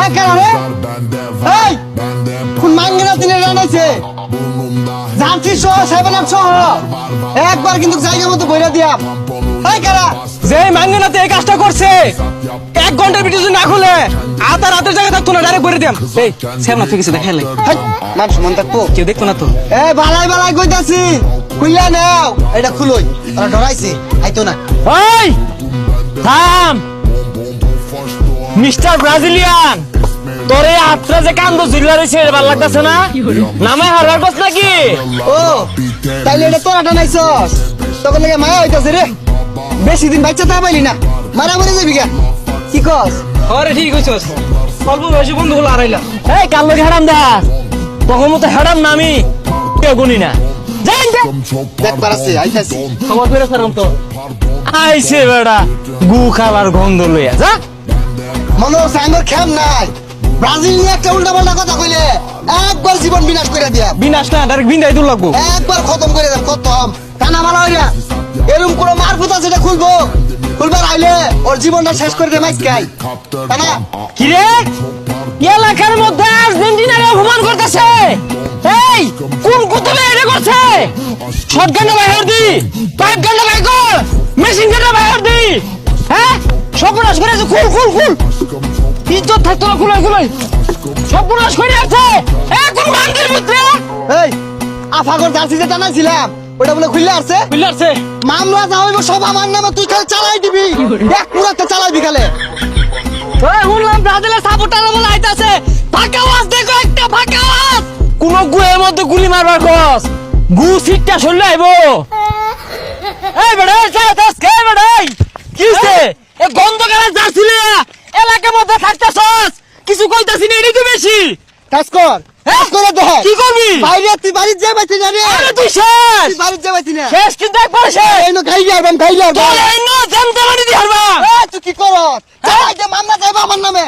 হ্যাঁ কেন রে এই কোন মাঙ্গেরা দিনে রানাইছে জানছি সহ সাহেবের সহ একবার কিন্তু জায়গা মতো বইরা দিয়াম এই কারা যে মাঙ্গেনাতে এই কাজটা করছে 1 ঘন্টার ভিডিও না খুলে আধা রাতের জায়গা থাকতো না ডাইরেক্ট করে দিয়াম। এই সেম না ঠিক আছে দেখাইলে মান সমান থাকবো কেউ দেখতো না তো। এই বালাই বালাই কইতাছি খুইলা নাও এটা খুলই ওরা ডরাইছে আইতো না ওই থাম মিস্টার ব্রাজিলিয়ান তোরে আত্রা যে কান্দ জিল্লা রইছে ভালো লাগতাছে না নামে হারার বস নাকি ও তাইলে এটা তোরা টানাইছস তখন লাগে মায়া হইতাছে রে বেশি দিন বাচ্চা তা পাইলি না মারা মরে যাবি গা কি কস আরে ঠিক কইছস অল্প বয়সী বন্ধু হলো আড়াইলা এই কাল লগে হারাম দাস তখন মতো হারাম না আমি কেউ গুনি না যাই দেখ পারাছে আইতাছি খবর করে সারাম তো আইছে বেড়া গু খাবার গন্ধ লইয়া যা মনে হচ্ছে আমার খেম নাই ব্রাজিল নিয়ে একটা উল্টা পাল্টা কথা কইলে একবার জীবন বিনাশ করে দিয়া বিনাশ না ডাইরেক্ট বিন্দাই দূর লাগবো একবার খতম করে দেন খতম কানা মালা হইয়া এরকম কোন মারফত আছে এটা খুলবো খুলবার আইলে ওর জীবনটা শেষ করে দে মাইক খাই কানা কি রে এলাকার মধ্যে আর্জেন্টিনারে অপমান করতেছে এই কোন কুতুবে এটা করছে শটগানটা বাইর দি পাইপ গানটা বাইর কর মেশিন গানটা বাইর দি হ্যাঁ সর্বনাশ করে আছে খুল খুল খুল ইজ্জত থাকতো না খুলাই খুলাই সর্বনাশ করে আছে কোন বান্দির পুত্র এই আফাগর জার্সি যে টানাইছিলাম ওটা বলে খুললে আসছে বিল্লারছে মামলা যা হইব সব আমার নামে তুই খালি চালাই দিবি এক পুরাটা চালাবি খালে ওই শুনলাম ব্রাজিলের সাপোর্টার বলে আইতাছে ফাঁকা আওয়াজ দেখো একটা ফাঁকা আওয়াজ কোন গুয়ের মধ্যে গুলি মারবার কস গু সিটটা সরলে আইবো এই বেড়া চালাতাস কে বেড়া কিছে এ গন্ধ গালা যাচ্ছিলে এলাকার মধ্যে থাকতাছস কিছু কইতাছিস না এটাই তো বেশি কাজ কর কাজ করে দেখ কি করবি বাইরে তুই বাড়িতে যাই বাইতে জানি আরে তুই শেষ তুই বাড়িতে যাই বাইতে না শেষ কিন্তু একবার শেষ এই নো খাই যাইবাম তোর এই নো জামতে মারি দি হারবা তুই কি করছ চালাই দে মামলা যাইবা আমার নামে